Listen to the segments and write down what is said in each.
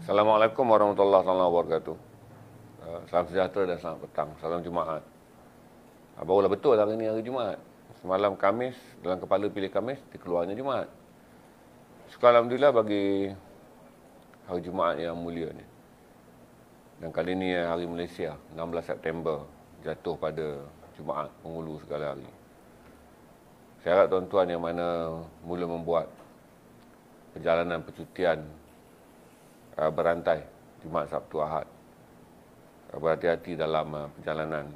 Assalamualaikum warahmatullahi wabarakatuh. Salam sejahtera dan selamat petang. Salam Jumaat. Barulah betul hari ini hari Jumaat. Semalam Khamis, dalam kepala pilih Khamis, dikeluarnya Jumaat. Syukur Alhamdulillah bagi hari Jumaat yang mulia ni. Dan kali ini hari Malaysia, 16 September, jatuh pada Jumaat, penghulu segala hari. Saya harap tuan-tuan yang mana mula membuat perjalanan percutian berantai Jumaat, Sabtu, Ahad, berhati-hati dalam perjalanan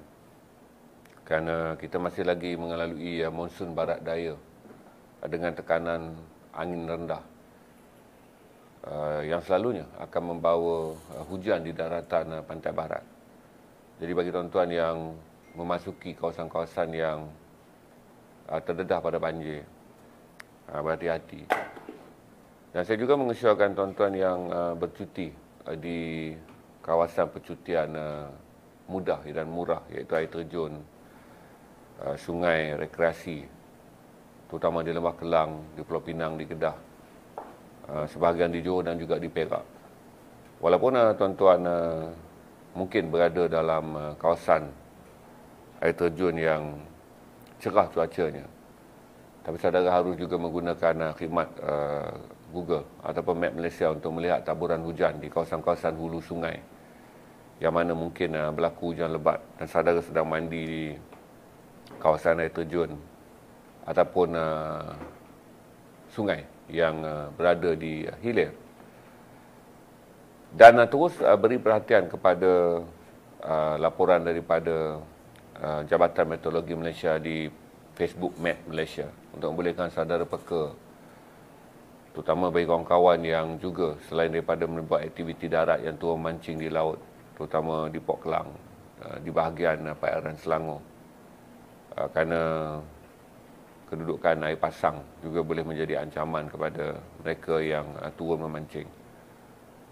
kerana kita masih lagi mengalami monsun barat daya dengan tekanan angin rendah yang selalunya akan membawa hujan di daratan pantai barat. Jadi bagi tuan-tuan yang memasuki kawasan-kawasan yang terdedah pada banjir, berhati-hati. Dan saya juga mengesyorkan tuan-tuan yang bercuti di kawasan percutian mudah dan murah, iaitu air terjun, sungai, rekreasi, terutama di Lembah Kelang, di Pulau Pinang, di Kedah, sebahagian di Johor dan juga di Perak. Walaupun tuan-tuan mungkin berada dalam kawasan air terjun yang cerah cuacanya, tapi saudara harus juga menggunakan khidmat Google ataupun Map Malaysia untuk melihat taburan hujan di kawasan-kawasan hulu sungai yang mana mungkin berlaku hujan lebat dan saudara sedang mandi di kawasan air terjun ataupun sungai yang berada di hilir. Dan terus beri perhatian kepada laporan daripada Jabatan Meteorologi Malaysia di Facebook Map Malaysia untuk membolehkan saudara peka, terutama bagi kawan-kawan yang juga selain daripada membuat aktiviti darat yang turun mancing di laut, terutama di Port Klang, di bahagian perairan Selangor, kerana kedudukan air pasang juga boleh menjadi ancaman kepada mereka yang turun memancing.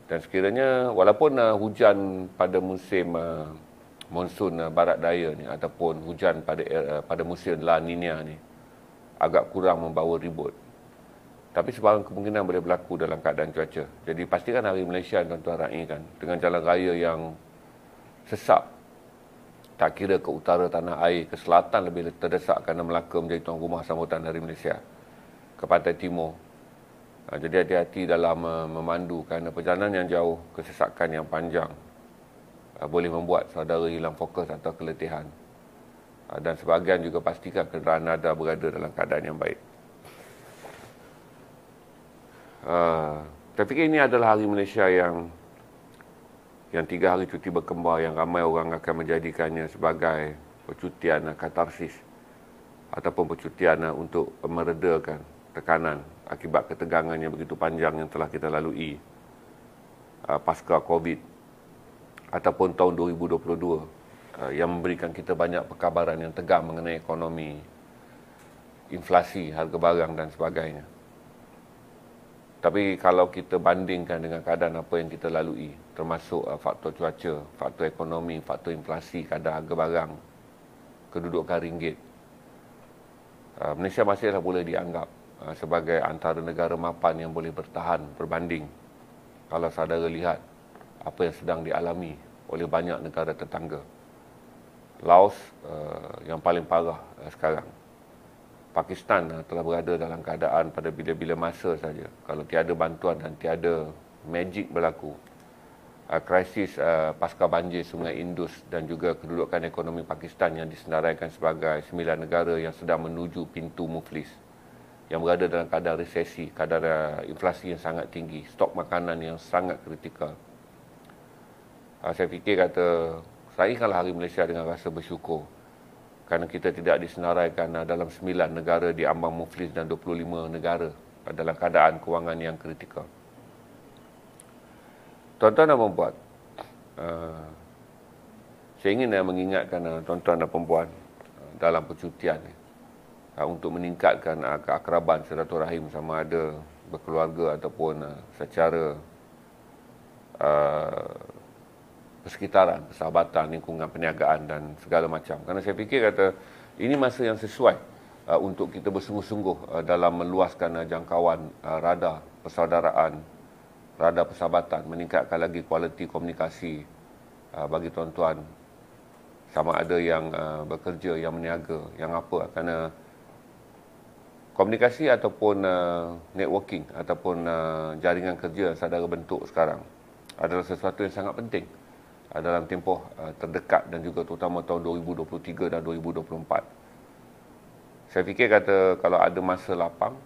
Dan sekiranya walaupun hujan pada musim monsun barat daya ni ataupun hujan pada musim La Nina ni agak kurang membawa ribut, tapi sebarang kemungkinan boleh berlaku dalam keadaan cuaca. Jadi pastikan hari Malaysia tuan-tuan raikan dengan jalan raya yang sesak, tak kira ke utara tanah air, ke selatan lebih terdesak kerana Melaka menjadi tuan rumah sambutan Hari Malaysia, ke pantai timur. Jadi hati-hati dalam memandu kerana perjalanan yang jauh, kesesakan yang panjang boleh membuat saudara hilang fokus atau keletihan. Dan sebahagian juga pastikan kenderaan anda berada dalam keadaan yang baik. Saya fikir ini adalah hari Malaysia yang 3 hari cuti berkembar yang ramai orang akan menjadikannya sebagai percutian katarsis ataupun percutian untuk meredakan tekanan akibat ketegangan yang begitu panjang yang telah kita lalui pasca COVID ataupun tahun 2022 yang memberikan kita banyak perkabaran yang tegang mengenai ekonomi, inflasi, harga barang dan sebagainya. Tapi kalau kita bandingkan dengan keadaan apa yang kita lalui, termasuk faktor cuaca, faktor ekonomi, faktor inflasi, kadar harga barang, kedudukan ringgit, Malaysia masihlah boleh dianggap sebagai antara negara mapan yang boleh bertahan berbanding kalau saudara lihat apa yang sedang dialami oleh banyak negara tetangga. Laos yang paling parah sekarang. Pakistan telah berada dalam keadaan pada bila-bila masa saja, kalau tiada bantuan dan tiada magic berlaku, krisis pasca banjir Sungai Indus dan juga kedudukan ekonomi Pakistan yang disenaraikan sebagai 9 negara yang sedang menuju pintu muflis, yang berada dalam keadaan resesi, kadar inflasi yang sangat tinggi, stok makanan yang sangat kritikal. Saya fikir raikanlah Hari Malaysia dengan rasa bersyukur kerana kita tidak disenaraikan dalam 9 negara di ambang muflis dan 25 negara dalam keadaan kewangan yang kritikal. Tuan-tuan dan perempuan, saya ingin mengingatkan tuan-tuan dan perempuan dalam percutian untuk meningkatkan keakraban silaturahim sama ada berkeluarga ataupun secara persekitaran, persahabatan, lingkungan, perniagaan dan segala macam. Kerana saya fikir ini masa yang sesuai untuk kita bersungguh-sungguh dalam meluaskan jangkauan radar persaudaraan radar persahabatan, meningkatkan lagi kualiti komunikasi bagi tuan-tuan, sama ada yang bekerja, yang meniaga, yang apa. Kerana komunikasi ataupun networking ataupun jaringan kerja yang saudara bentuk sekarang adalah sesuatu yang sangat penting dalam tempoh terdekat dan juga terutama tahun 2023 dan 2024. Saya fikir kata kalau ada masa lapang,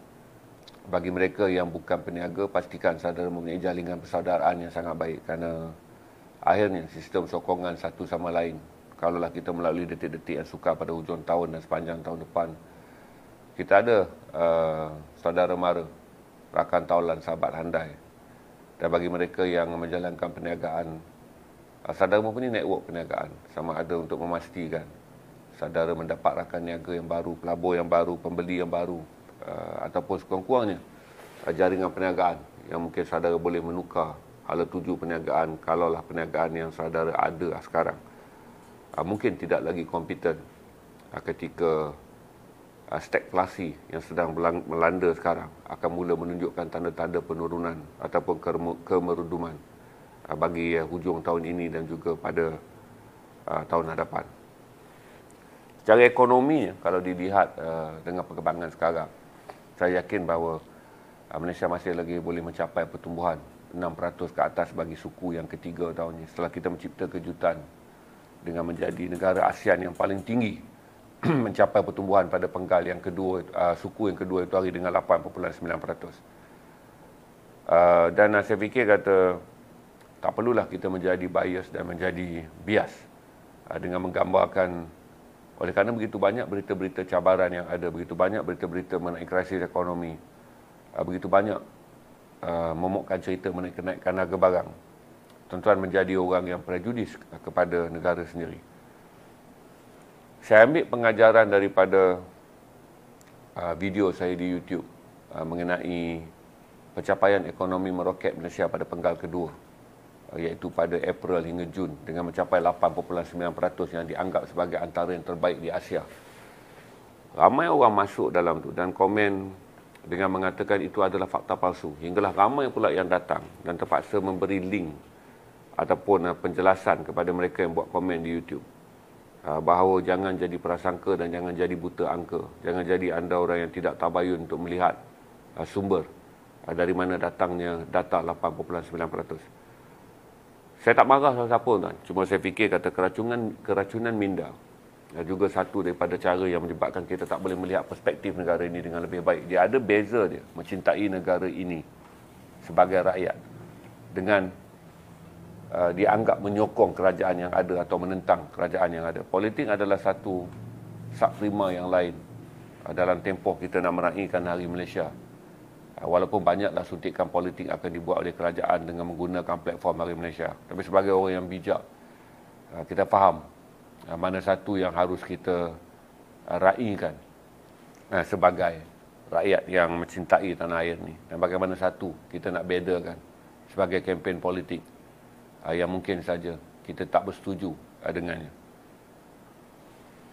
bagi mereka yang bukan peniaga, pastikan saudara mempunyai jaringan persaudaraan yang sangat baik. Kerana akhirnya sistem sokongan satu sama lain, kalaulah kita melalui detik-detik yang sukar pada hujung tahun dan sepanjang tahun depan, kita ada saudara mara, rakan taulan, sahabat handai. Dan bagi mereka yang menjalankan perniagaan, saudara mempunyai network perniagaan, sama ada untuk memastikan saudara mendapat rakan niaga yang baru, pelabur yang baru, pembeli yang baru, ataupun sekurang-kurangnya jaringan perniagaan yang mungkin saudara boleh menukar hala tuju perniagaan kalaulah perniagaan yang saudara ada sekarang mungkin tidak lagi kompeten ketika stagflasi yang sedang melanda sekarang akan mula menunjukkan tanda-tanda penurunan ataupun kemeruduman bagi hujung tahun ini dan juga pada tahun hadapan. Secara ekonomi, kalau dilihat dengan perkembangan sekarang, saya yakin bahawa Malaysia masih lagi boleh mencapai pertumbuhan 6% ke atas bagi suku yang ketiga tahun ini. Setelah kita mencipta kejutan dengan menjadi negara ASEAN yang paling tinggi mencapai pertumbuhan pada penggal yang kedua, suku yang kedua itu hari dengan 8.9%. Dan saya fikir kata tak perlulah kita menjadi bias dan menjadi bias dengan menggambarkan. Oleh kerana begitu banyak berita-berita cabaran yang ada, begitu banyak berita-berita mengenai krisis ekonomi, begitu banyak momokkan cerita mengenai kenaikan harga barang, tuan-tuan menjadi orang yang prejudis kepada negara sendiri. Saya ambil pengajaran daripada video saya di YouTube mengenai pencapaian ekonomi meroket Malaysia pada penggal kedua, iaitu pada April hingga Jun dengan mencapai 8.9% yang dianggap sebagai antara yang terbaik di Asia. Ramai orang masuk dalam tu dan komen dengan mengatakan itu adalah fakta palsu. Hinggalah ramai pula yang datang dan terpaksa memberi link ataupun penjelasan kepada mereka yang buat komen di YouTube bahawa jangan jadi prasangka dan jangan jadi buta angka. Jangan jadi anda orang yang tidak tabayun untuk melihat sumber dari mana datangnya data 8.9%. Saya tak marah siapa-siapa tuan. Cuma saya fikir kata keracunan minda juga satu daripada cara yang menyebabkan kita tak boleh melihat perspektif negara ini dengan lebih baik. Dia ada beza dia mencintai negara ini sebagai rakyat dengan dianggap menyokong kerajaan yang ada atau menentang kerajaan yang ada. Politik adalah satu subprima yang lain dalam tempoh kita nak meraihkan Hari Malaysia. Walaupun banyaklah suntikan politik akan dibuat oleh kerajaan dengan menggunakan platform Hari Malaysia. Tapi sebagai orang yang bijak, kita faham mana satu yang harus kita raihkan sebagai rakyat yang mencintai tanah air ni. Dan bagaimana satu kita nak bedakan sebagai kempen politik yang mungkin saja kita tak bersetuju dengannya.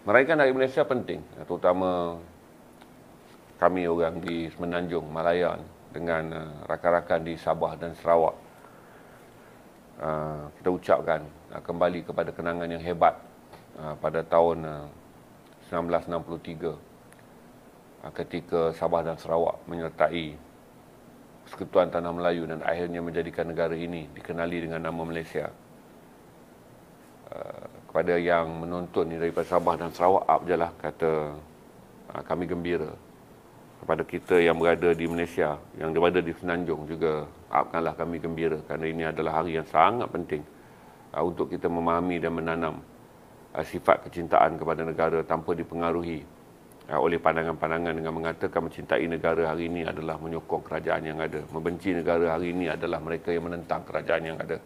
Meraihkan Hari Malaysia penting, terutama kami orang di Semenanjung Malaya dengan rakan-rakan di Sabah dan Sarawak. Kita ucapkan kembali kepada kenangan yang hebat pada tahun 1963 ketika Sabah dan Sarawak menyertai Persekutuan Tanah Melayu dan akhirnya menjadikan negara ini dikenali dengan nama Malaysia. Kepada yang menonton ni daripada Sabah dan Sarawak, up je lah kata kami gembira. Kepada kita yang berada di Malaysia, yang berada di Semenanjung juga, upkanlah kami gembira kerana ini adalah hari yang sangat penting untuk kita memahami dan menanam sifat kecintaan kepada negara tanpa dipengaruhi oleh pandangan-pandangan dengan mengatakan mencintai negara hari ini adalah menyokong kerajaan yang ada. Membenci negara hari ini adalah mereka yang menentang kerajaan yang ada.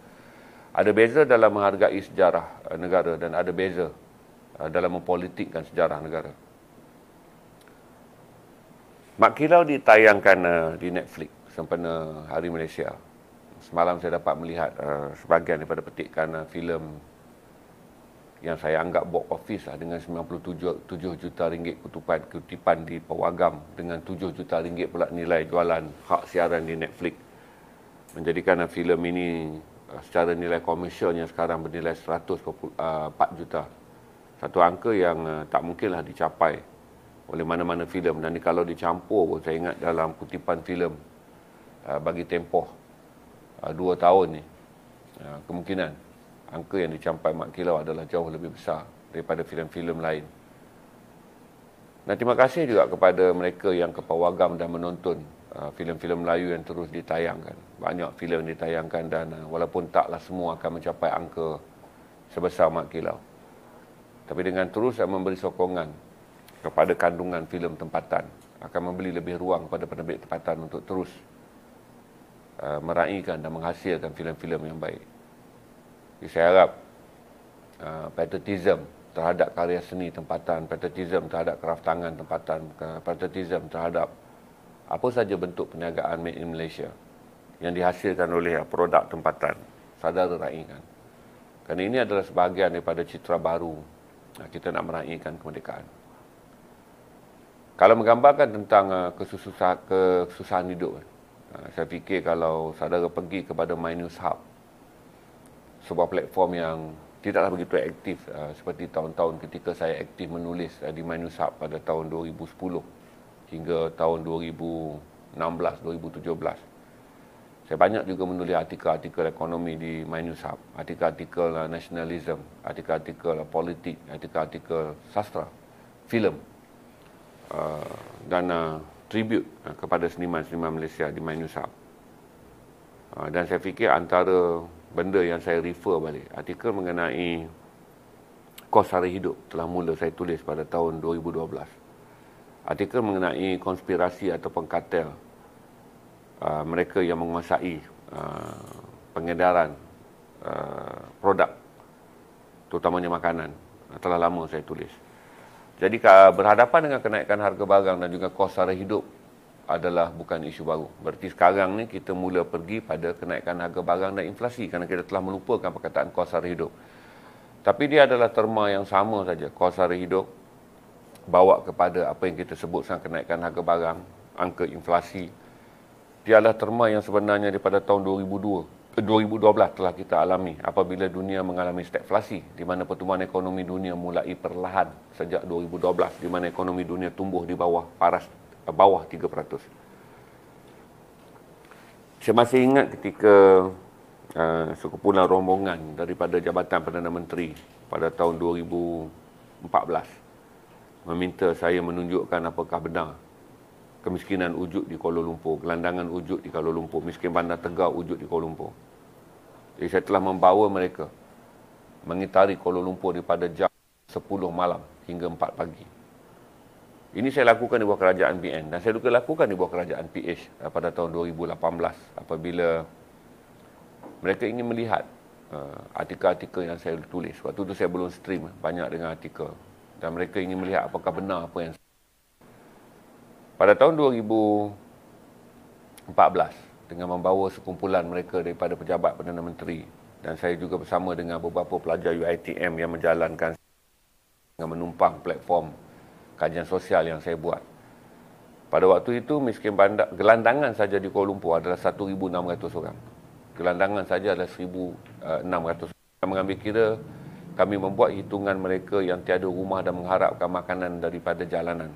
Ada beza dalam menghargai sejarah negara dan ada beza dalam mempolitikkan sejarah negara. Mak Kilau ditayangkan di Netflix sempena Hari Malaysia. Semalam saya dapat melihat sebahagian daripada petikan filem yang saya anggap box office dengan 97 juta ringgit kutipan di Pawagam dengan 7 juta ringgit pula nilai jualan hak siaran di Netflix. menjadikan filem ini secara nilai komersialnya sekarang bernilai 104 juta. Satu angka yang tak mungkinlah dicapai oleh mana-mana filem. Dan kalau dicampur pun, saya ingat dalam kutipan filem bagi tempoh 2 tahun ni, kemungkinan angka yang dicapai Mat Kilau adalah jauh lebih besar daripada filem-filem lain. Dan terima kasih juga kepada mereka yang kepawagam dan menonton filem-filem Melayu yang terus ditayangkan. Banyak filem ditayangkan dan walaupun taklah semua akan mencapai angka sebesar Mat Kilau, tapi dengan terus memberi sokongan kepada kandungan filem tempatan, akan memberi lebih ruang kepada penerbit tempatan untuk terus meraihkan dan menghasilkan filem-filem yang baik. Jadi saya harap patriotism terhadap karya seni tempatan, patriotism terhadap kraf tangan tempatan, patriotism terhadap apa saja bentuk perniagaan made in Malaysia yang dihasilkan oleh produk tempatan saudara raihkan. Kerana ini adalah sebahagian daripada citra baru kita nak meraihkan kemerdekaan. Kalau menggambarkan tentang kesusahan hidup, saya fikir kalau saudara pergi kepada My News Hub, sebuah platform yang tidaklah begitu aktif seperti tahun-tahun ketika saya aktif menulis di My News Hub pada tahun 2010 hingga tahun 2016-2017. Saya banyak juga menulis artikel-artikel ekonomi di My News Hub, artikel-artikel nasionalisme, artikel-artikel politik, artikel-artikel sastra, filem, dan tribute kepada seniman-seniman Malaysia di My News Hub. Dan saya fikir antara benda yang saya refer balik, artikel mengenai kos sara hidup telah mula saya tulis pada tahun 2012. Artikel mengenai konspirasi ataupun kartel mereka yang menguasai pengedaran produk, terutamanya makanan, telah lama saya tulis. Jadi berhadapan dengan kenaikan harga barang dan juga kos sara hidup adalah bukan isu baru. Berarti sekarang ni kita mula pergi pada kenaikan harga barang dan inflasi kerana kita telah melupakan perkataan kos sara hidup. Tapi dia adalah terma yang sama saja. Kos sara hidup bawa kepada apa yang kita sebut sekarang kenaikan harga barang, angka inflasi. Dia adalah terma yang sebenarnya daripada tahun 2012 telah kita alami apabila dunia mengalami stagflasi, di mana pertumbuhan ekonomi dunia mulai perlahan sejak 2012, di mana ekonomi dunia tumbuh di bawah 3%. Saya masih ingat ketika sekumpulan rombongan daripada Jabatan Perdana Menteri pada tahun 2014 meminta saya menunjukkan apakah benar kemiskinan wujud di Kuala Lumpur, gelandangan wujud di Kuala Lumpur, miskin bandar Tegar wujud di Kuala Lumpur. Jadi saya telah membawa mereka mengitari Kuala Lumpur daripada jam 10 malam hingga 4 pagi. Ini saya lakukan di bawah kerajaan BN dan saya juga lakukan di bawah kerajaan PH pada tahun 2018 apabila mereka ingin melihat artikel-artikel yang saya tulis. Waktu itu saya belum stream banyak dengan artikel dan mereka ingin melihat apakah benar apa yang pada tahun 2014 dengan membawa sekumpulan mereka daripada pejabat Perdana Menteri dan saya juga bersama dengan beberapa pelajar UiTM yang menjalankan dengan menumpang platform kajian sosial yang saya buat. Pada waktu itu miskin bandar gelandangan saja di Kuala Lumpur adalah 1,600 orang. Gelandangan saja adalah 1,600. Mengambil kira kami membuat hitungan mereka yang tiada rumah dan mengharapkan makanan daripada jalanan.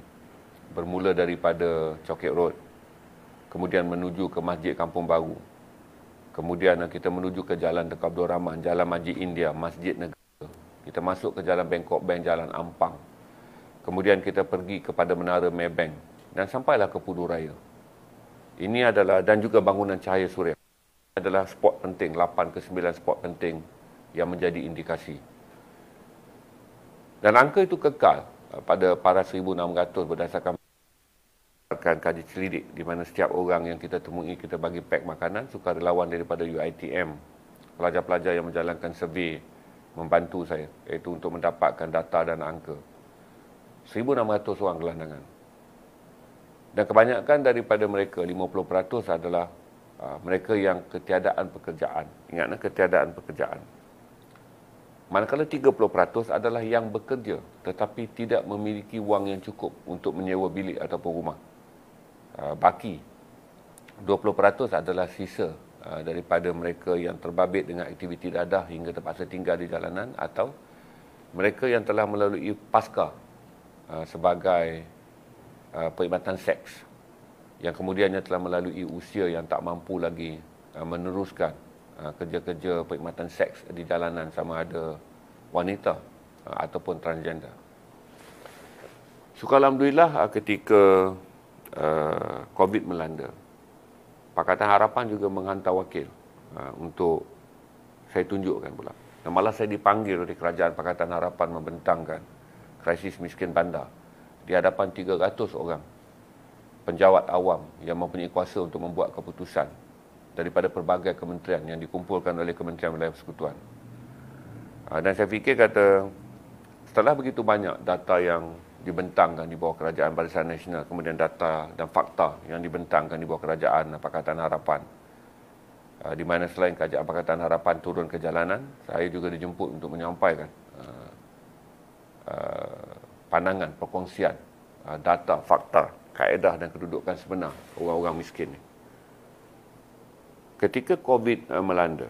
Bermula daripada Coket Road, kemudian menuju ke Masjid Kampung Baru, kemudian kita menuju ke Jalan Tengku Abdul Rahman, Jalan Masjid India, Masjid Negara, kita masuk ke Jalan Bangkok Bank, Jalan Ampang, kemudian kita pergi kepada Menara Maybank dan sampailah ke Pudu Raya. Ini adalah, dan juga bangunan Cahaya Suria, adalah spot penting, 8 ke 9 spot penting yang menjadi indikasi. Dan angka itu kekal pada para 1,600 berdasarkan kaji selidik di mana setiap orang yang kita temui kita bagi pack makanan, sukarelawan daripada UiTM, pelajar-pelajar yang menjalankan survey membantu saya iaitu untuk mendapatkan data dan angka. 1,600 orang gelandangan. Dan kebanyakan daripada mereka, 50% adalah mereka yang ketiadaan pekerjaan. Ingatlah ketiadaan pekerjaan. Manakala 30% adalah yang bekerja tetapi tidak memiliki wang yang cukup untuk menyewa bilik ataupun rumah. Baki 20% adalah sisa daripada mereka yang terbabit dengan aktiviti dadah hingga terpaksa tinggal di jalanan, atau mereka yang telah melalui pasca sebagai perkhidmatan seks yang kemudiannya telah melalui usia yang tak mampu lagi meneruskan kerja-kerja perkhidmatan seks di jalanan, sama ada wanita ataupun transgender. Syukur Alhamdulillah, ketika COVID melanda, Pakatan Harapan juga menghantar wakil untuk saya tunjukkan pula. Dan malah saya dipanggil oleh Kerajaan Pakatan Harapan membentangkan krisis miskin bandar di hadapan 300 orang penjawat awam yang mempunyai kuasa untuk membuat keputusan daripada pelbagai kementerian yang dikumpulkan oleh Kementerian Wilayah Persekutuan. Dan saya fikir kata, setelah begitu banyak data yang dibentangkan di bawah Kerajaan Barisan Nasional, kemudian data dan fakta yang dibentangkan di bawah Kerajaan Pakatan Harapan, di mana selain Kerajaan Pakatan Harapan turun ke jalanan, saya juga dijemput untuk menyampaikan pandangan, perkongsian data, fakta, kaedah dan kedudukan sebenar orang-orang miskin ini. Ketika COVID melanda,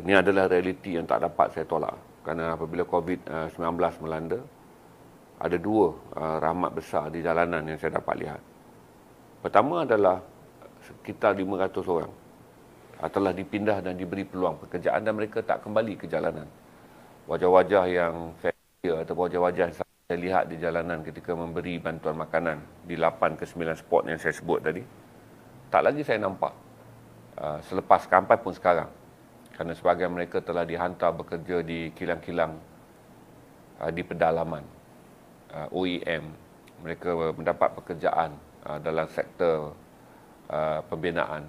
ini adalah realiti yang tak dapat saya tolak. Kerana apabila COVID-19 melanda, ada dua rahmat besar di jalanan yang saya dapat lihat. Pertama adalah sekitar 500 orang telah dipindah dan diberi peluang pekerjaan dan mereka tak kembali ke jalanan. Wajah-wajah yang familiar atau wajah-wajah yang saya lihat di jalanan ketika memberi bantuan makanan di 8 ke 9 spot yang saya sebut tadi, tak lagi saya nampak selepas sampai pun sekarang. Kerana sebahagian mereka telah dihantar bekerja di kilang-kilang di pedalaman, OEM. Mereka mendapat pekerjaan dalam sektor pembinaan,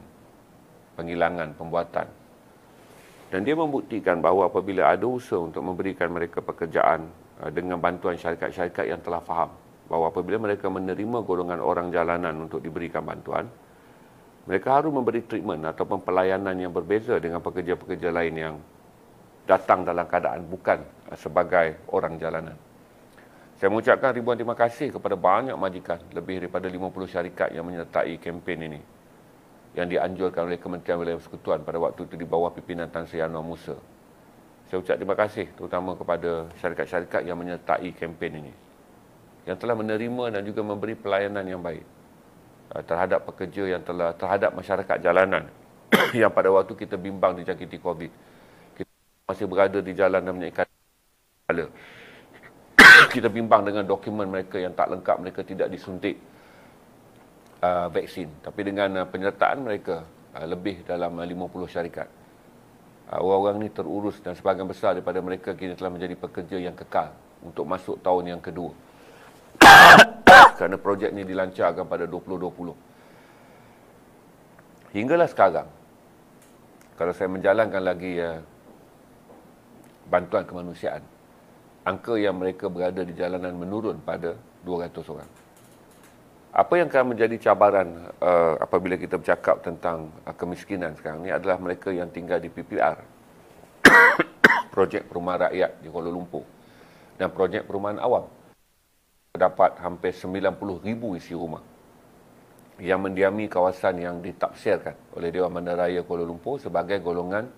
penghilangan, pembuatan. Dan dia membuktikan bahawa apabila ada usaha untuk memberikan mereka pekerjaan dengan bantuan syarikat-syarikat yang telah faham bahawa apabila mereka menerima golongan orang jalanan untuk diberikan bantuan, mereka harus memberi treatment ataupun pelayanan yang berbeza dengan pekerja-pekerja lain yang datang dalam keadaan bukan sebagai orang jalanan. Saya mengucapkan ribuan terima kasih kepada banyak majikan, lebih daripada 50 syarikat yang menyertai kempen ini, yang dianjurkan oleh Kementerian Wilayah Persekutuan pada waktu itu di bawah pimpinan Tan Sri Anwar Musa. Saya ucap terima kasih terutama kepada syarikat-syarikat yang menyertai kempen ini, yang telah menerima dan juga memberi pelayanan yang baik terhadap pekerja yang terhadap masyarakat jalanan yang pada waktu kita bimbang dijangkiti COVID. Kita masih berada di jalan dan menyaksikan kita bimbang dengan dokumen mereka yang tak lengkap, mereka tidak disuntik vaksin. Tapi dengan penyertaan mereka lebih dalam 50 syarikat, orang-orang ini terurus dan sebahagian besar daripada mereka kini telah menjadi pekerja yang kekal untuk masuk tahun yang kedua. Kerana projek ini dilancarkan pada 2020. Hinggalah sekarang, kalau saya menjalankan lagi bantuan kemanusiaan, angka yang mereka berada di jalanan menurun pada 200 orang. Apa yang akan menjadi cabaran apabila kita bercakap tentang kemiskinan sekarang ini adalah mereka yang tinggal di PPR, projek perumahan rakyat di Kuala Lumpur, dan projek perumahan awam. Terdapat hampir 90,000 isi rumah yang mendiami kawasan yang ditafsirkan oleh Dewan Bandaraya Kuala Lumpur sebagai golongan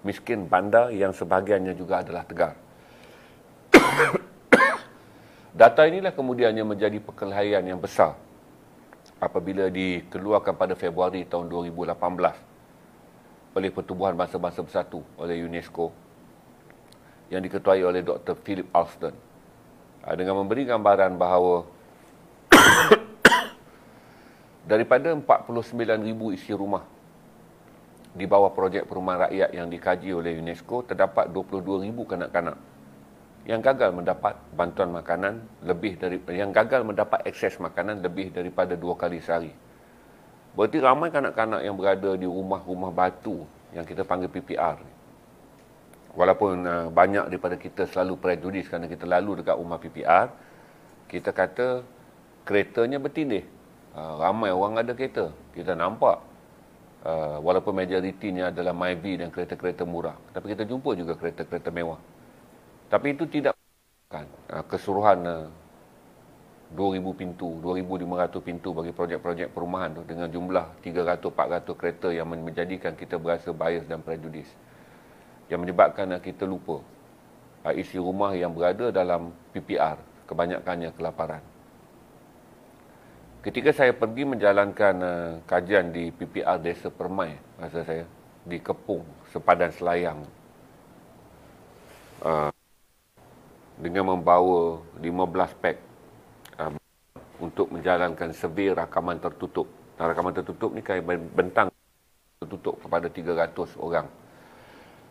miskin bandar yang sebahagiannya juga adalah tegar. Data inilah kemudiannya menjadi perkelahian yang besar apabila dikeluarkan pada Februari tahun 2018 oleh Pertubuhan Bangsa-Bangsa Bersatu, oleh UNESCO, yang diketuai oleh Dr. Philip Alston, dengan memberi gambaran bahawa daripada 49,000 isi rumah di bawah projek perumahan rakyat yang dikaji oleh UNESCO, terdapat 22,000 kanak-kanak yang gagal mendapat bantuan makanan yang gagal mendapat akses makanan lebih daripada 2 kali sehari. Berarti ramai kanak-kanak yang berada di rumah-rumah batu yang kita panggil PPR. Walaupun banyak daripada kita selalu prejudis kerana kita lalu dekat rumah PPR, kita kata keretanya bertindih. Ramai orang ada kereta. Kita nampak. Walaupun majoritinya adalah Myvi dan kereta-kereta murah. Tapi kita jumpa juga kereta-kereta mewah. Tapi itu tidak keseluruhan 2,000 pintu, 2,500 pintu bagi projek-projek perumahan tu dengan jumlah 300-400 kereta yang menjadikan kita berasa bias dan prejudis. Yang menyebabkan kita lupa isi rumah yang berada dalam PPR, kebanyakannya kelaparan. Ketika saya pergi menjalankan kajian di PPR Desa Permai, masa saya di Kepung, sepadan Selayang, dengan membawa 15 pack untuk menjalankan survey rakaman tertutup. Dan rakaman tertutup ni kan bentang tertutup kepada 300 orang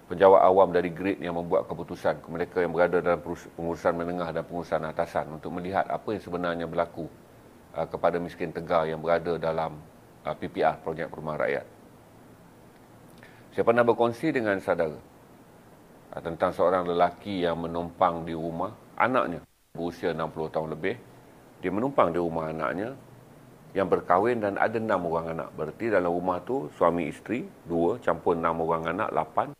penjawat awam dari grade yang membuat keputusan, mereka yang berada dalam pengurusan menengah dan pengurusan atasan, untuk melihat apa yang sebenarnya berlaku kepada miskin tegar yang berada dalam PPR, Projek Perumahan Rakyat. Saya pernah berkongsi dengan saudara tentang seorang lelaki yang menumpang di rumah anaknya berusia 60 tahun lebih. Dia menumpang di rumah anaknya yang berkahwin dan ada 6 orang anak. Berarti dalam rumah tu suami isteri 2 campur 6 orang anak 8,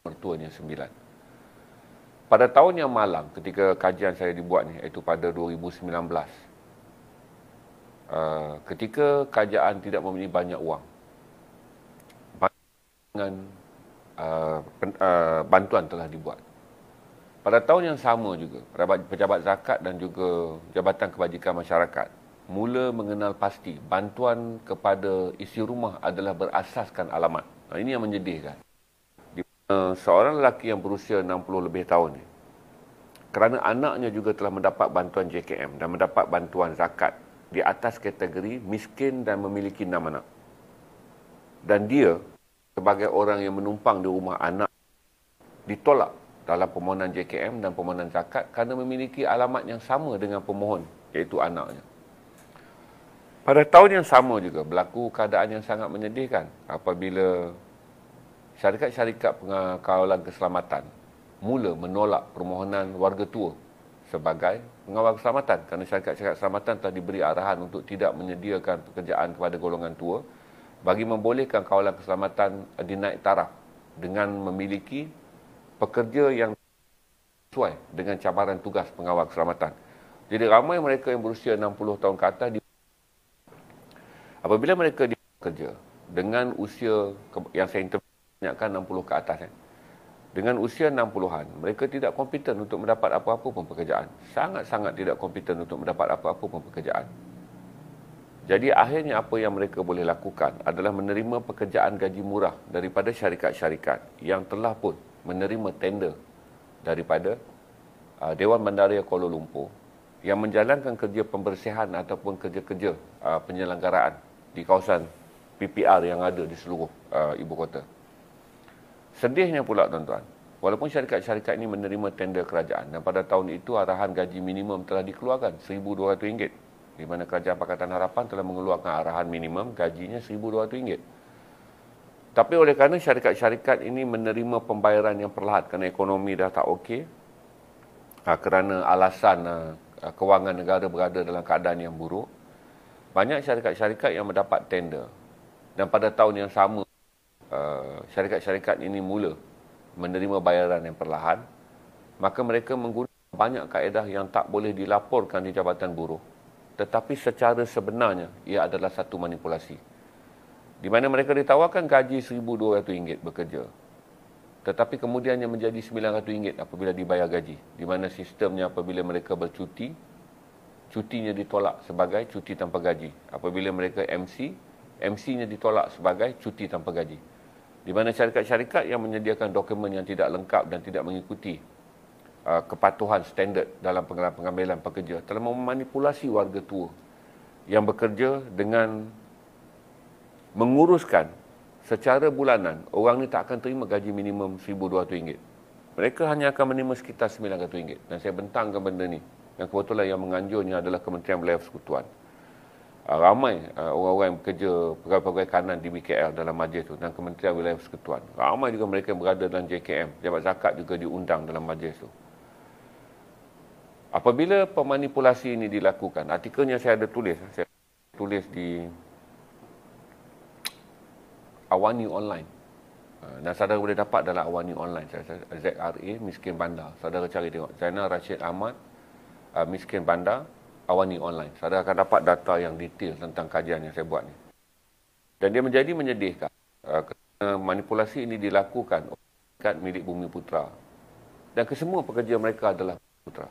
mertuanya 9. Pada tahun yang malam ketika kajian saya dibuat ni, iaitu pada 2019, ketika kerajaan tidak mempunyai banyak wang, dengan bantuan telah dibuat. Pada tahun yang sama juga, pejabat zakat dan juga Jabatan Kebajikan Masyarakat mula mengenal pasti bantuan kepada isi rumah adalah berasaskan alamat. Ini yang menyedihkan. Seorang lelaki yang berusia 60 lebih tahun ni, kerana anaknya juga telah mendapat bantuan JKM dan mendapat bantuan zakat di atas kategori miskin dan memiliki 6 anak. Dan dia sebagai orang yang menumpang di rumah anak ditolak dalam permohonan JKM dan permohonan zakat kerana memiliki alamat yang sama dengan pemohon, iaitu anaknya. Pada tahun yang sama juga berlaku keadaan yang sangat menyedihkan apabila syarikat-syarikat pengawalan keselamatan mula menolak permohonan warga tua sebagai pengawal keselamatan, kerana syarikat-syarikat keselamatan telah diberi arahan untuk tidak menyediakan pekerjaan kepada golongan tua bagi membolehkan kawalan keselamatan dinaik taraf dengan memiliki pekerja yang sesuai dengan cabaran tugas pengawal keselamatan. Jadi ramai mereka yang berusia 60 tahun ke atas, apabila mereka bekerja dengan usia yang saya interviewkan 60 ke atas, dengan usia 60-an, mereka tidak kompeten untuk mendapat apa-apa pun pekerjaan. Sangat-sangat tidak kompeten untuk mendapat apa-apa pun pekerjaan. Jadi akhirnya apa yang mereka boleh lakukan adalah menerima pekerjaan gaji murah daripada syarikat-syarikat yang telah pun menerima tender daripada Dewan Bandaraya Kuala Lumpur yang menjalankan kerja pembersihan ataupun kerja-kerja penyelenggaraan di kawasan PPR yang ada di seluruh ibu kota. Sedihnya pula tuan-tuan, walaupun syarikat-syarikat ini menerima tender kerajaan dan pada tahun itu arahan gaji minimum telah dikeluarkan RM1,200, di mana Kerajaan Pakatan Harapan telah mengeluarkan arahan minimum gajinya RM1,200. Tapi oleh kerana syarikat-syarikat ini menerima pembayaran yang perlahan kerana ekonomi dah tak okey, kerana alasan kewangan negara berada dalam keadaan yang buruk, banyak syarikat-syarikat yang mendapat tender. Dan pada tahun yang sama, syarikat-syarikat ini mula menerima bayaran yang perlahan, maka mereka menggunakan banyak kaedah yang tak boleh dilaporkan di Jabatan Buruh. Tetapi secara sebenarnya, ia adalah satu manipulasi. Di mana mereka ditawarkan gaji RM1,200 bekerja. Tetapi kemudiannya menjadi RM900 apabila dibayar gaji. Di mana sistemnya apabila mereka bercuti, cutinya ditolak sebagai cuti tanpa gaji. Apabila mereka MC, MC-nya ditolak sebagai cuti tanpa gaji. Di mana syarikat-syarikat yang menyediakan dokumen yang tidak lengkap dan tidak mengikuti kepatuhan standard dalam pengambilan pekerja telah memanipulasi warga tua yang bekerja dengan menguruskan secara bulanan. Orang ni tak akan terima gaji minimum RM1,200. Mereka hanya akan menerima sekitar RM900. Dan saya bentangkan benda ni. Yang kebetulan yang menganjurnya adalah Kementerian Belia Persekutuan. Ramai orang-orang yang bekerja pegawai-pegawai kanan di BKL dalam majlis tu dan Kementerian Belia Persekutuan. Ramai juga mereka yang berada dalam JKM. Jabat Zakat juga diundang dalam majlis tu. Apabila pemanipulasi ini dilakukan, artikelnya saya ada tulis. Saya tulis di Awani Online. Dan saudara boleh dapat dalam Awani Online. ZRA Miskin Bandar. Saudara cari tengok. Zainal Rashid Ahmad Miskin Bandar Awani Online. Saudara akan dapat data yang detail tentang kajian yang saya buat ni. Dan dia menjadi menyedihkan kerana manipulasi ini dilakukan oleh syarikat milik Bumi Putra. Dan kesemua pekerja mereka adalah Bumi Putra.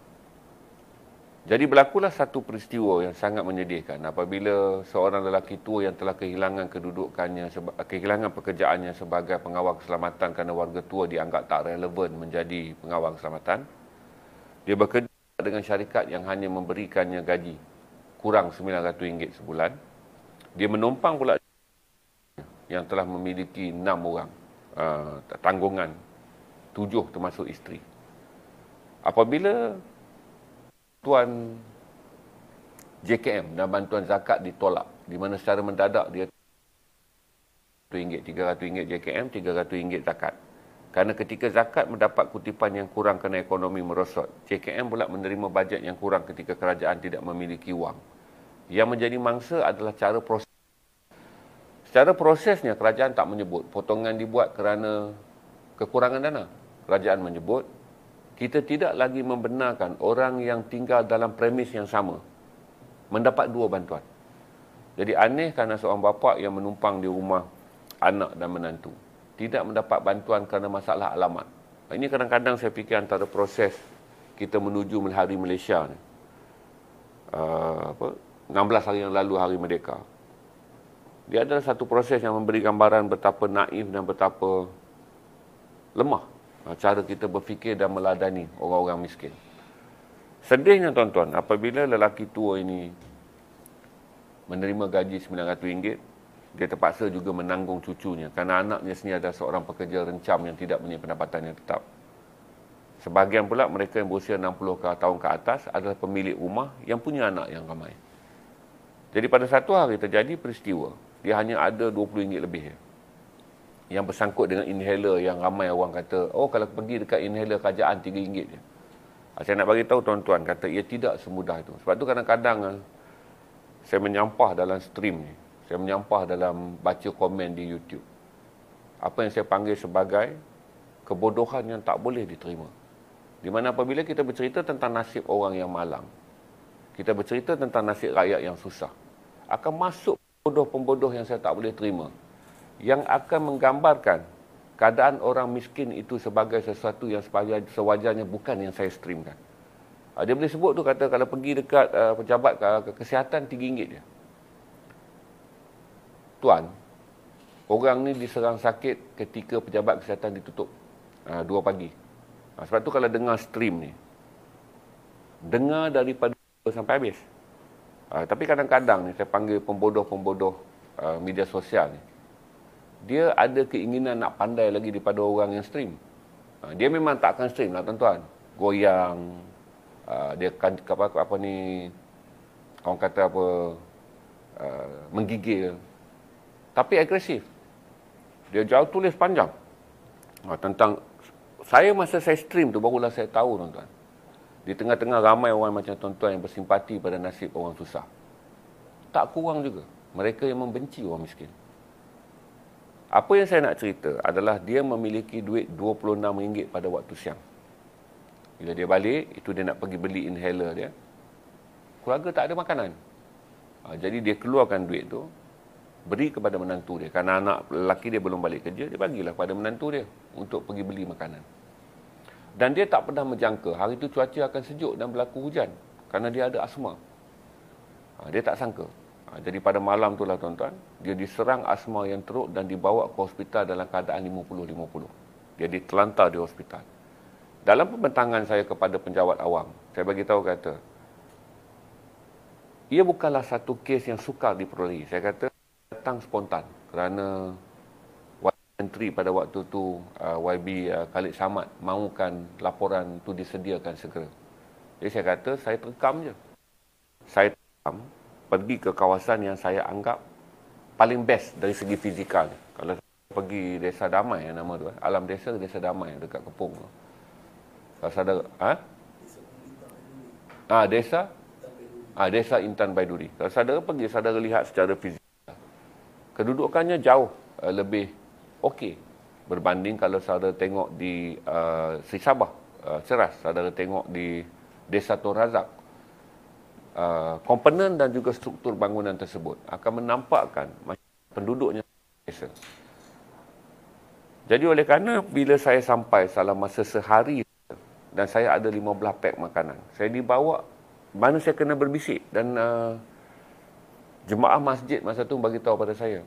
Jadi berlakulah satu peristiwa yang sangat menyedihkan apabila seorang lelaki tua yang telah kehilangan kedudukannya, kehilangan pekerjaannya sebagai pengawal keselamatan kerana warga tua dianggap tak relevan menjadi pengawal keselamatan. Dia bekerja dengan syarikat yang hanya memberikannya gaji kurang RM900 sebulan. Dia menumpang pula yang telah memiliki 6 orang tanggungan, 7 termasuk isteri. Apabila bantuan JKM dan bantuan zakat ditolak, di mana secara mendadak dia RM300 JKM, RM300 zakat. Kerana ketika zakat mendapat kutipan yang kurang kerana ekonomi merosot, JKM pula menerima bajet yang kurang ketika kerajaan tidak memiliki wang. Yang menjadi mangsa adalah cara proses. Secara prosesnya, kerajaan tak menyebut potongan dibuat kerana kekurangan dana. Kerajaan menyebut kita tidak lagi membenarkan orang yang tinggal dalam premis yang sama mendapat 2 bantuan. Jadi aneh kerana seorang bapa yang menumpang di rumah anak dan menantu tidak mendapat bantuan kerana masalah alamat. Ini kadang-kadang saya fikir antara proses kita menuju Hari Malaysia ni. 16 hari yang lalu Hari Merdeka. Dia adalah satu proses yang memberi gambaran betapa naif dan betapa lemah cara kita berfikir dan meladani orang-orang miskin. Sedihnya tuan-tuan, apabila lelaki tua ini menerima gaji RM900, dia terpaksa juga menanggung cucunya kerana anaknya sendiri adalah seorang pekerja rencam yang tidak punya pendapatan yang tetap. Sebahagian pula mereka yang berusia 60 tahun ke atas adalah pemilik rumah yang punya anak yang ramai. Jadi pada satu hari terjadi peristiwa, dia hanya ada RM20 lebih yang bersangkut dengan inhaler yang ramai orang kata, oh kalau pergi dekat inhaler kerajaan RM3 je. Saya nak bagi tahu tuan-tuan, kata ia tidak semudah itu. Sebab tu kadang-kadang saya menyampah dalam stream ni. Saya menyampah dalam baca komen di YouTube. Apa yang saya panggil sebagai kebodohan yang tak boleh diterima. Di mana apabila kita bercerita tentang nasib orang yang malang, kita bercerita tentang nasib rakyat yang susah, akan masuk pembodoh-pembodoh yang saya tak boleh terima, yang akan menggambarkan keadaan orang miskin itu sebagai sesuatu yang sewajarnya, bukan yang saya streamkan. Dia boleh sebut tu, kata kalau pergi dekat pejabat kesihatan RM3 je. Tuan, orang ni diserang sakit ketika pejabat kesihatan ditutup 2 pagi. Sebab tu kalau dengar stream ni, dengar daripada sampai habis. Tapi kadang-kadang ni saya panggil pembodoh-pembodoh media sosial ni, dia ada keinginan nak pandai lagi daripada orang yang stream. Dia memang tak akan stream lah tuan-tuan. Goyang, dia akan apa ni, orang kata apa, menggigil. Tapi agresif. Dia jauh tulis panjang tentang saya. Masa saya stream tu barulah saya tahu tuan-tuan, di tengah-tengah ramai orang macam tuan-tuan yang bersimpati pada nasib orang susah, tak kurang juga mereka yang membenci orang miskin. Apa yang saya nak cerita adalah dia memiliki duit RM26 pada waktu siang. Bila dia balik, itu dia nak pergi beli inhaler dia. Keluarga tak ada makanan. Jadi dia keluarkan duit tu, beri kepada menantu dia. Kerana anak lelaki dia belum balik kerja, dia bagilah kepada menantu dia untuk pergi beli makanan. Dan dia tak pernah menjangka hari itu cuaca akan sejuk dan berlaku hujan, kerana dia ada asma. Dia tak sangka. Jadi pada malam itulah tuan-tuan, dia diserang asma yang teruk dan dibawa ke hospital dalam keadaan 50-50. Dia ditelantar di hospital. Dalam pembentangan saya kepada penjawat awam, saya bagi tahu kata, ia bukanlah satu kes yang sukar diperolehi. Saya kata datang spontan kerana menteri pada waktu tu, YB Khalid Samad, mahukan laporan tu disediakan segera. Jadi saya kata, saya terekam je. Saya terekam, pergi ke kawasan yang saya anggap paling best dari segi fizikal. Kalau saya pergi Desa Damai, nama tu, Alam Desa, Desa Damai dekat Kepung. Kalau saudara, Desa Intan Baiduri. Kalau saudara pergi, saudara lihat secara fizikal, kedudukannya jauh lebih okey berbanding kalau saudara tengok di Sri Sabah, Ceras, saudara tengok di Desa Tun Razak. komponen dan juga struktur bangunan tersebut akan menampakkan penduduknya biasa. Jadi oleh kerana bila saya sampai dalam masa sehari dan saya ada 15 pack makanan, saya dibawa mana saya kena berbisik dan jemaah masjid masa tu bagi tahu pada saya,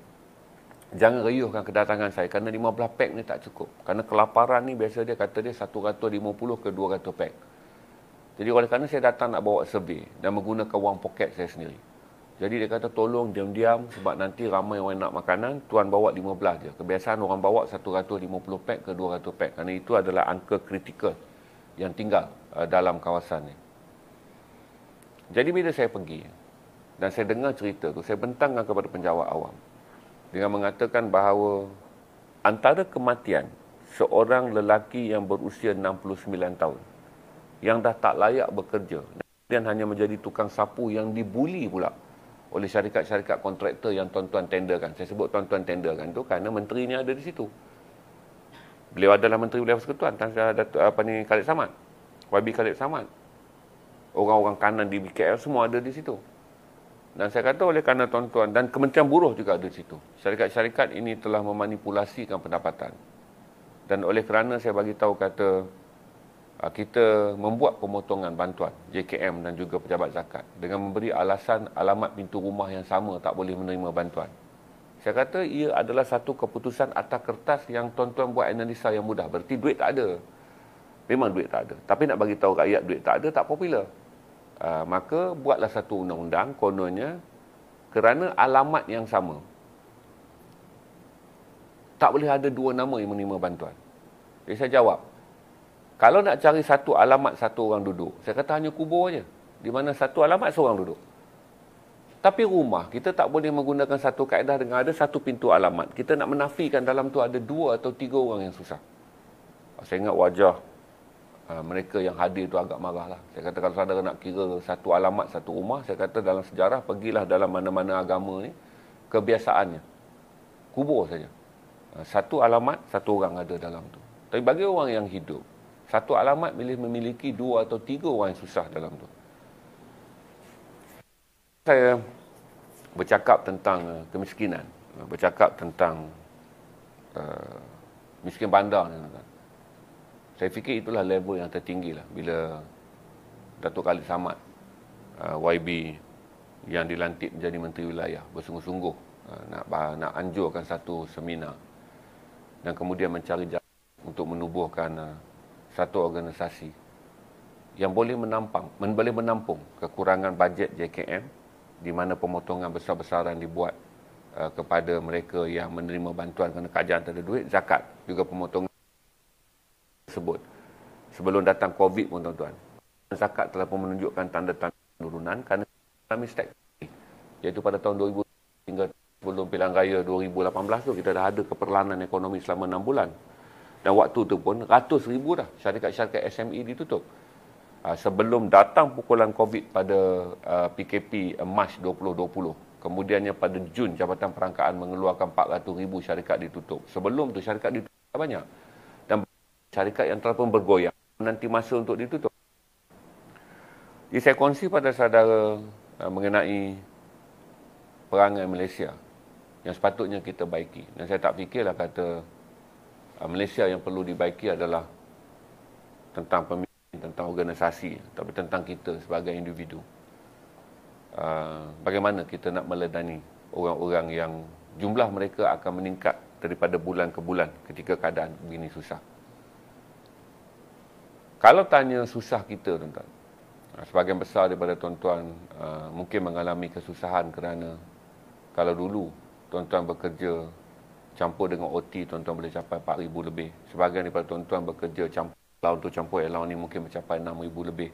jangan riuhkan kedatangan saya kerana 15 pack ni tak cukup. Kerana kelaparan ni biasa dia kata dia 150 ke 200 pack. Jadi oleh kerana saya datang nak bawa survey dan menggunakan wang poket saya sendiri. Jadi dia kata tolong diam-diam sebab nanti ramai orang nak makanan, tuan bawa 15 je. Kebiasaan orang bawa 150 pack ke 200 pack kerana itu adalah angka kritikal yang tinggal dalam kawasan ni. Jadi bila saya pergi dan saya dengar cerita tu, saya bentangkan kepada penjawat awam dengan mengatakan bahawa antara kematian seorang lelaki yang berusia 69 tahun yang dah tak layak bekerja dan hanya menjadi tukang sapu yang dibuli pula oleh syarikat-syarikat kontraktor yang tuan-tuan tenderkan. Saya sebut tuan-tuan tenderkan tu kerana menterinya ada di situ. Beliau adalah Menteri Belia Persekutuan, Khalid Samad, YB Khalid Samad. Orang-orang kanan di BKL semua ada di situ. Dan saya kata oleh kerana tuan-tuan, dan Kementerian Buruh juga ada di situ. Syarikat-syarikat ini telah memanipulasikan pendapatan. Dan oleh kerana saya bagi tahu kata, kita membuat pemotongan bantuan JKM dan juga pejabat zakat dengan memberi alasan alamat pintu rumah yang sama tak boleh menerima bantuan. Saya kata ia adalah satu keputusan atas kertas yang tuan-tuan buat analisa yang mudah. Berarti duit tak ada. Memang duit tak ada. Tapi nak bagi tahu rakyat duit tak ada tak popular. Maka buatlah satu undang-undang kononnya kerana alamat yang sama. Tak boleh ada dua nama yang menerima bantuan. Jadi saya jawab, kalau nak cari satu alamat satu orang duduk, saya kata hanya kubur aja. Di mana satu alamat seorang duduk. Tapi rumah, kita tak boleh menggunakan satu kaedah dengan ada satu pintu alamat. Kita nak menafikan dalam tu ada 2 atau 3 orang yang susah. Saya ingat wajah mereka yang hadir tu agak marah lah. Saya kata kalau saudara nak kira satu alamat satu rumah, saya kata dalam sejarah, pergilah dalam mana-mana agama ni, kebiasaannya. Kubur saja. Satu alamat, satu orang ada dalam tu. Tapi bagi orang yang hidup, satu alamat memiliki 2 atau 3 orang yang susah dalam tu. Saya bercakap tentang kemiskinan, bercakap tentang miskin bandar. Saya fikir itulah level yang tertinggi lah bila Datuk Khalid Samad, YB yang dilantik menjadi Menteri Wilayah bersungguh-sungguh nak anjurkan satu seminar dan kemudian mencari jalan untuk menubuhkan satu organisasi yang boleh menampung kekurangan bajet JKM di mana pemotongan besar-besaran dibuat kepada mereka yang menerima bantuan kerana kerajaan tak ada duit, zakat juga pemotongan tersebut. Sebelum datang COVID pun tuan-tuan, zakat telah pun menunjukkan tanda-tanda penurunan kerana kami stagnasi, iaitu pada tahun 2000 hingga sebelum pilihan raya 2018 tu kita dah ada keperlanan ekonomi selama 6 bulan. Dan waktu tu pun ratus ribu dah syarikat-syarikat SME ditutup. Sebelum datang pukulan COVID pada PKP Mac 2020. Kemudiannya pada Jun, Jabatan Perangkaan mengeluarkan 400,000 syarikat ditutup. Sebelum tu syarikat ditutup banyak. Dan syarikat yang telah pun bergoyang nanti masa untuk ditutup. Jadi saya kongsi pada saudara mengenai perangai Malaysia yang sepatutnya kita baiki. Dan saya tak fikirlah kata Malaysia yang perlu dibaiki adalah tentang pemimpin, tentang organisasi, tapi tentang kita sebagai individu. Bagaimana kita nak meledani orang-orang yang jumlah mereka akan meningkat daripada bulan ke bulan ketika keadaan begini susah. Kalau tanya susah kita, tuan-tuan, sebahagian besar daripada tuan-tuan mungkin mengalami kesusahan kerana kalau dulu tuan-tuan bekerja campur dengan OT, tuan-tuan boleh capai 4,000 lebih. Sebahagian daripada tuan-tuan bekerja untuk campur allowance ni mungkin mencapai 6,000 lebih.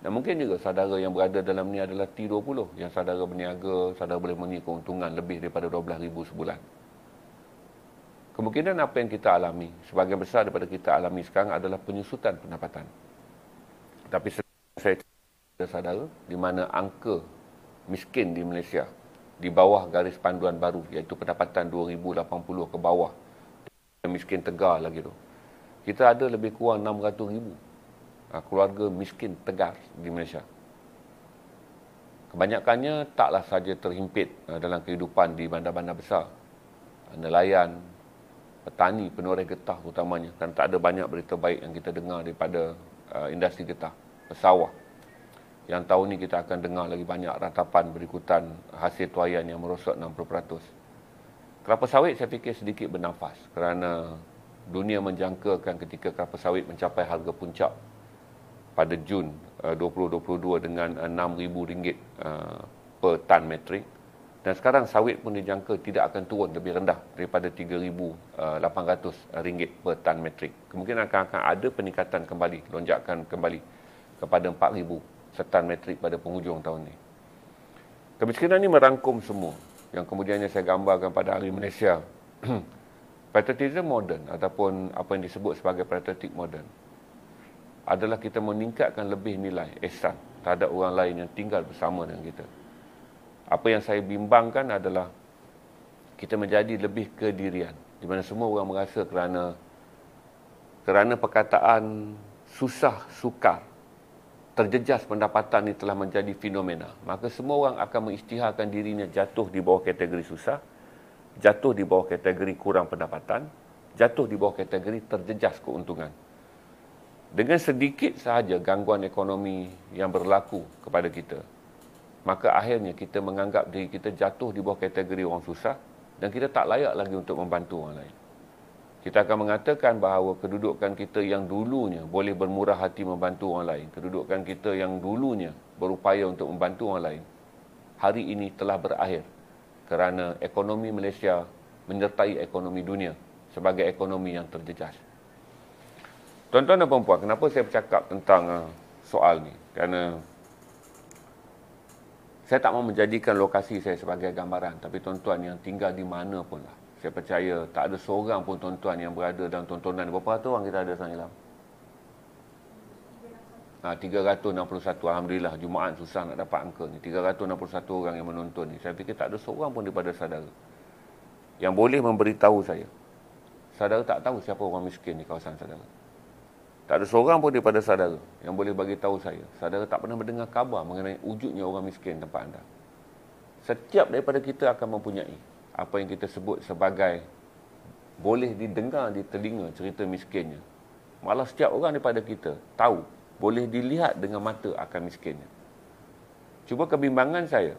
Dan mungkin juga saudara yang berada dalam ni adalah T20, yang saudara berniaga, saudara boleh menerima keuntungan lebih daripada 12,000 sebulan. Kemungkinan apa yang kita alami, sebahagian besar daripada kita alami sekarang adalah penyusutan pendapatan. Tapi saya cerita saudara, di mana angka miskin di Malaysia di bawah garis panduan baru, iaitu pendapatan 2,080 ke bawah, miskin tegar lagi tu. Kita ada lebih kurang 600,000 keluarga miskin tegar di Malaysia. Kebanyakannya taklah saja terhimpit dalam kehidupan di bandar-bandar besar. Nelayan, petani, penoreh getah utamanya. Kan tak ada banyak berita baik yang kita dengar daripada industri getah, pesawah. Yang tahun ni kita akan dengar lagi banyak ratapan berikutan hasil tuaian yang merosot 60%. Kelapa sawit saya fikir sedikit bernafas kerana dunia menjangkakan ketika kelapa sawit mencapai harga puncak pada Jun 2022 dengan RM6,000 per tan metrik. Dan sekarang sawit pun dijangka tidak akan turun lebih rendah daripada RM3,800 per tan metrik. Kemungkinan akan ada peningkatan kembali, lonjakan kembali kepada RM4,000 setan metrik pada penghujung tahun ini. Kemiskinan ini merangkum semua yang kemudiannya saya gambarkan pada Hari Malaysia. Patriotism moden ataupun apa yang disebut sebagai patriotik moden adalah kita meningkatkan lebih nilai ihsan terhadap orang lain yang tinggal bersama dengan kita. Apa yang saya bimbangkan adalah kita menjadi lebih kedirian, di mana semua orang merasa kerana perkataan susah sukar, terjejas pendapatan ini telah menjadi fenomena, maka semua orang akan mengisytiharkan dirinya jatuh di bawah kategori susah, jatuh di bawah kategori kurang pendapatan, jatuh di bawah kategori terjejas keuntungan. Dengan sedikit sahaja gangguan ekonomi yang berlaku kepada kita, maka akhirnya kita menganggap diri kita jatuh di bawah kategori orang susah dan kita tak layak lagi untuk membantu orang lain. Kita akan mengatakan bahawa kedudukan kita yang dulunya boleh bermurah hati membantu orang lain, kedudukan kita yang dulunya berupaya untuk membantu orang lain, hari ini telah berakhir kerana ekonomi Malaysia menyertai ekonomi dunia sebagai ekonomi yang terjejas. Tuan-tuan dan puan-puan, kenapa saya bercakap tentang soal ni? Kerana saya tak mahu menjadikan lokasi saya sebagai gambaran, tapi tuan-tuan yang tinggal di mana pun lah, saya percaya tak ada seorang pun tuan-tuan yang berada dalam tontonan. Berapa ratus orang kita ada sekarang Ilham? 361. Alhamdulillah, Jumaat susah nak dapat angka ni. 361 orang yang menonton ni. Saya fikir tak ada seorang pun daripada saudara yang boleh memberitahu saya. Saudara tak tahu siapa orang miskin di kawasan saudara. Tak ada seorang pun daripada saudara yang boleh bagi tahu saya. Saudara tak pernah mendengar khabar mengenai wujudnya orang miskin tempat anda. Setiap daripada kita akan mempunyai apa yang kita sebut sebagai boleh didengar di telinga cerita miskinnya. Malah setiap orang daripada kita tahu, boleh dilihat dengan mata akan miskinnya. Cuba kebimbangan saya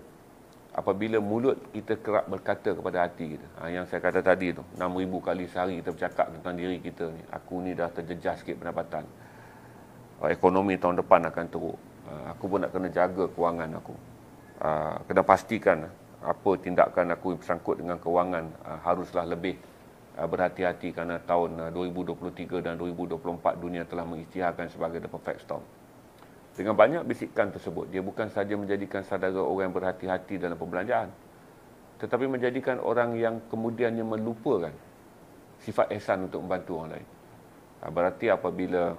apabila mulut kita kerap berkata kepada hati kita. Yang saya kata tadi tu, 6,000 kali sehari kita bercakap tentang diri kita ni. Aku ni dah terjejas sikit pendapatan. Ekonomi tahun depan akan teruk. Aku pun nak kena jaga kewangan aku. Kena pastikan apa tindakan aku bersangkut dengan kewangan haruslah lebih berhati-hati kerana tahun 2023 dan 2024 dunia telah mengisytiharkan sebagai the perfect storm. Dengan banyak bisikan tersebut, dia bukan sahaja menjadikan saudara orang yang berhati-hati dalam perbelanjaan, tetapi menjadikan orang yang kemudiannya melupakan sifat ihsan untuk membantu orang lain. Berarti apabila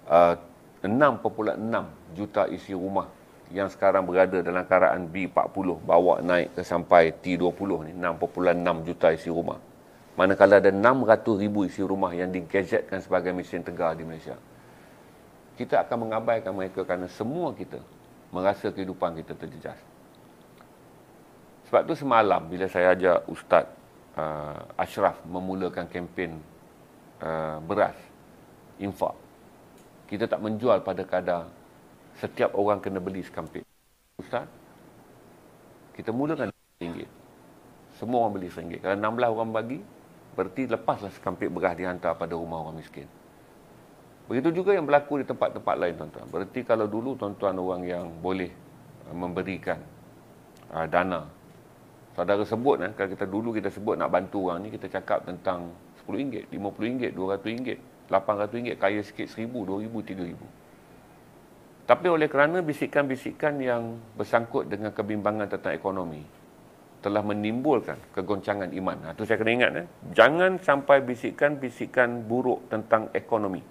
6.6 juta isi rumah yang sekarang berada dalam keadaan B40 bawa naik ke sampai T20 ni, 6.6 juta isi rumah. Manakala ada 600,000 isi rumah yang digadgetkan sebagai mesin tegar di Malaysia. Kita akan mengabaikan mereka kerana semua kita merasa kehidupan kita terjejas. Sebab tu semalam bila saya ajak Ustaz Ashraf memulakan kempen beras, infak, kita tak menjual pada kadar setiap orang kena beli sekampit. Ustaz, kita mulakan RM1. Semua orang beli RM1. Kalau 16 orang bagi, berarti lepaslah sekampit beras dihantar pada rumah orang miskin. Begitu juga yang berlaku di tempat-tempat lain, tuan-tuan. Berarti kalau dulu tuan-tuan orang yang boleh memberikan dana. Saudara sebut, kalau kita dulu kita sebut nak bantu orang ni, kita cakap tentang RM10, RM50, RM200, RM800, kaya sikit RM1,000, RM2,000, RM3,000. Tapi oleh kerana bisikan-bisikan yang bersangkut dengan kebimbangan tentang ekonomi telah menimbulkan kegoncangan iman. Itu saya kena ingat. Jangan sampai bisikan-bisikan buruk tentang ekonomi,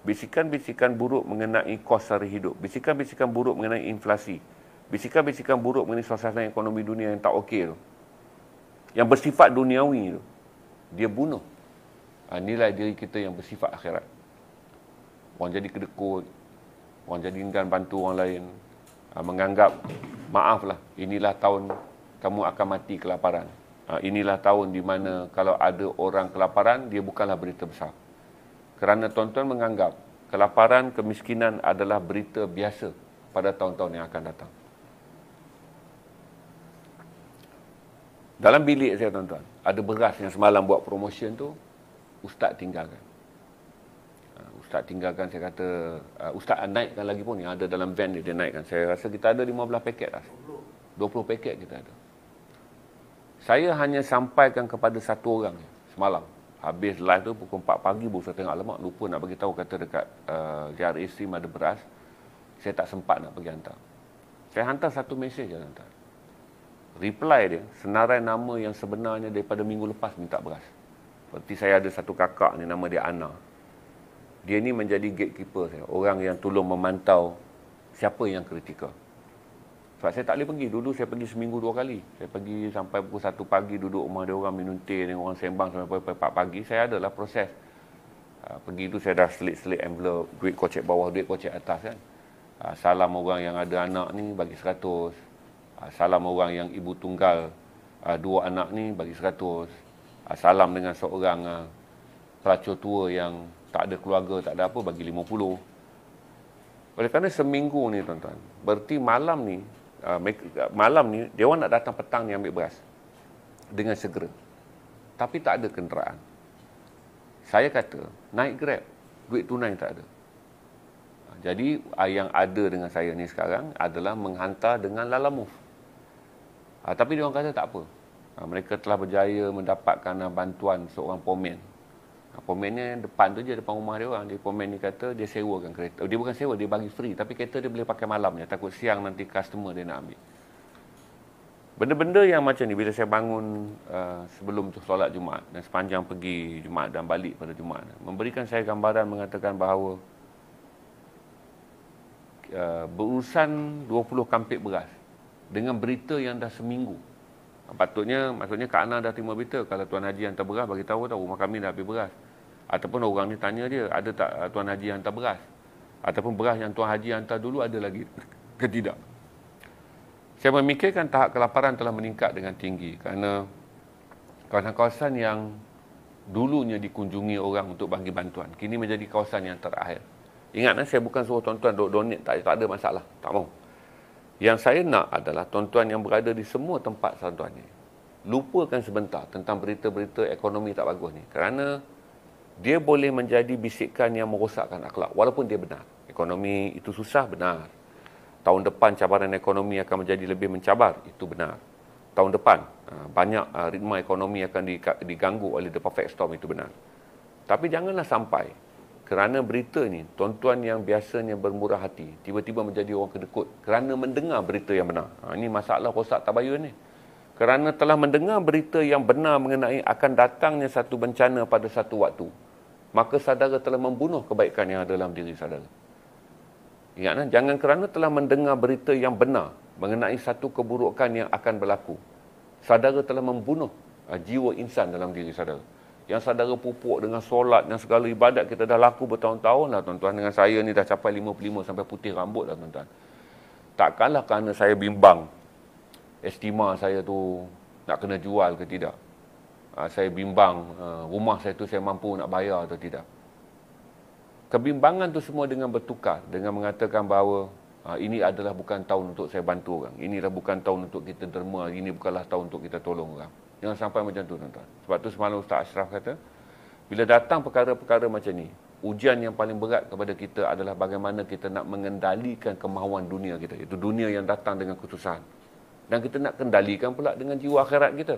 bisikan-bisikan buruk mengenai kos sara hidup, bisikan-bisikan buruk mengenai inflasi, bisikan-bisikan buruk mengenai suasana ekonomi dunia yang tak okey tu, yang bersifat duniawi tu, dia bunuh nilai diri kita yang bersifat akhirat. Orang jadi kedekut, orang jadi enggan bantu orang lain, menganggap, maaflah, inilah tahun kamu akan mati kelaparan. Inilah tahun di mana kalau ada orang kelaparan, dia bukanlah berita besar. Kerana tuan-tuan menganggap kelaparan, kemiskinan adalah berita biasa pada tahun-tahun yang akan datang. Dalam bilik saya, tuan-tuan, ada beras yang semalam buat promotion tu, Ustaz tinggalkan. Ustaz tinggalkan, saya kata, Ustaz naikkan lagi pun, yang ada dalam van dia naikkan. Saya rasa kita ada 15 paket lah. 20 paket kita ada. Saya hanya sampaikan kepada satu orang semalam. Habis live tu pukul 4 pagi baru saya tengok, alamak, lupa nak bagi tahu, kata dekat JRA Stream ada beras. Saya tak sempat nak pergi hantar. Saya hantar satu mesej je, hantar. Reply dia, senarai nama yang sebenarnya daripada minggu lepas minta beras. Seperti saya ada satu kakak ni, nama dia Ana. Dia ni menjadi gatekeeper saya, orang yang tolong memantau siapa yang kritikal. Sebab saya tak boleh pergi. Dulu saya pergi seminggu 2 kali. Saya pergi sampai pukul 1 pagi, duduk rumah dia orang, minum teh dengan orang sembang sampai pukul 4 pagi. Saya adalah proses. Pergi tu saya dah selit-selit envelope, duit kocek bawah, duit kocek atas kan. Salam orang yang ada anak ni bagi 100. Salam orang yang ibu tunggal 2 anak ni bagi 100. Salam dengan seorang pelacur tua yang tak ada keluarga, tak ada apa, bagi 50. Oleh kerana seminggu ni, tuan-tuan, berarti malam ni dia orang nak datang petang ni ambil beras dengan segera, tapi tak ada kenderaan. Saya kata naik Grab, duit tunai tak ada. Jadi yang ada dengan saya ni sekarang adalah menghantar dengan Lalamove. Tapi dia orang kata tak apa, mereka telah berjaya mendapatkan bantuan seorang pomen. Pomen ni depan tu je, depan rumah dia orang. Dia pomen ni kata dia sewakan kereta. Dia bukan sewa, dia bagi free. Tapi kereta dia boleh pakai malam je. Takut siang nanti customer dia nak ambil. Benda-benda yang macam ni, bila saya bangun sebelum tu solat Jumaat dan sepanjang pergi Jumaat dan balik pada Jumaat, memberikan saya gambaran mengatakan bahawa berurusan 20 kampik beras dengan berita yang dah seminggu. Maksudnya Kak Ana dah terima berita, kalau Tuan Haji hantar beras, bagi tahu rumah kami dah habis beras. Ataupun orang ni tanya dia, ada tak Tuan Haji hantar beras? Ataupun beras yang Tuan Haji hantar dulu ada lagi ke tidak? Saya memikirkan tahap kelaparan telah meningkat dengan tinggi kerana kawasan-kawasan yang dulunya dikunjungi orang untuk bagi bantuan, kini menjadi kawasan yang terakhir. Ingat, saya bukan suruh tuan-tuan donate, tak ada masalah, tak mau. Yang saya nak adalah tuan-tuan yang berada di semua tempat tuan-tuan ni, lupakan sebentar tentang berita-berita ekonomi tak bagus ni. Kerana dia boleh menjadi bisikan yang merosakkan akhlak. Walaupun dia benar. Ekonomi itu susah, benar. Tahun depan cabaran ekonomi akan menjadi lebih mencabar, itu benar. Tahun depan banyak ritma ekonomi akan diganggu oleh the perfect storm, itu benar. Tapi janganlah sampai kerana berita ni, tuan-tuan yang biasanya bermurah hati, tiba-tiba menjadi orang kedekut kerana mendengar berita yang benar. Ini masalah rosak tabayun ni. Kerana telah mendengar berita yang benar mengenai akan datangnya satu bencana pada satu waktu, maka saudara telah membunuh kebaikan yang ada dalam diri saudara. Ingatlah, jangan kerana telah mendengar berita yang benar mengenai satu keburukan yang akan berlaku, saudara telah membunuh jiwa insan dalam diri saudara. Yang saudara pupuk dengan solat dan segala ibadat kita dah laku bertahun-tahun lah, tuan-tuan. Dengan saya ni dah capai 55 sampai putih rambut lah, tuan-tuan. Takkanlah kerana saya bimbang estima saya tu nak kena jual ke tidak. Saya bimbang rumah saya tu saya mampu nak bayar atau tidak. Kebimbangan tu semua dengan bertukar, dengan mengatakan bahawa ini adalah bukan tahun untuk saya bantu orang. Inilah bukan tahun untuk kita derma. Ini bukanlah tahun untuk kita tolong orang. Jangan sampai macam tu, tuan-tuan. Sebab tu semalam Ustaz Ashraf kata, bila datang perkara-perkara macam ni, ujian yang paling berat kepada kita adalah bagaimana kita nak mengendalikan kemahuan dunia kita. Itu dunia yang datang dengan kesusahan. Dan kita nak kendalikan pula dengan jiwa akhirat kita.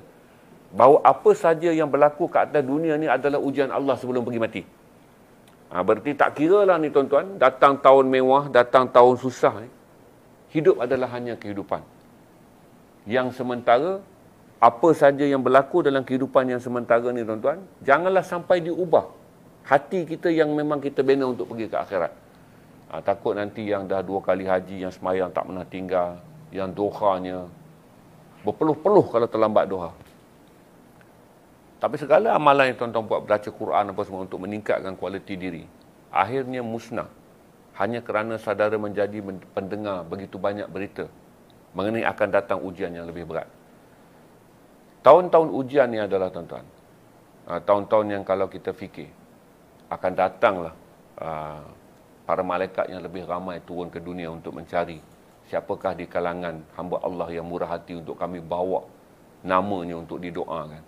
Bahawa apa saja yang berlaku ke atas dunia ni adalah ujian Allah sebelum pergi mati. Berarti tak kira lah ni, tuan-tuan, datang tahun mewah, datang tahun susah ni. Hidup adalah hanya kehidupan. Yang sementara, apa saja yang berlaku dalam kehidupan yang sementara ni, tuan-tuan, janganlah sampai diubah hati kita yang memang kita bina untuk pergi ke akhirat. Takut nanti yang dah 2 kali haji, yang semayang tak pernah tinggal, yang dohanya berpeluh-peluh kalau terlambat doha. Tapi segala amalan yang tuan-tuan buat, baca Quran apa semua untuk meningkatkan kualiti diri, akhirnya musnah hanya kerana saudara menjadi pendengar begitu banyak berita mengenai akan datang ujian yang lebih berat. Tahun-tahun ujian ni adalah, tuan-tuan, tahun-tahun yang kalau kita fikir, akan datanglah para malaikat yang lebih ramai turun ke dunia untuk mencari siapakah di kalangan hamba Allah yang murah hati untuk kami bawa namanya untuk didoakan.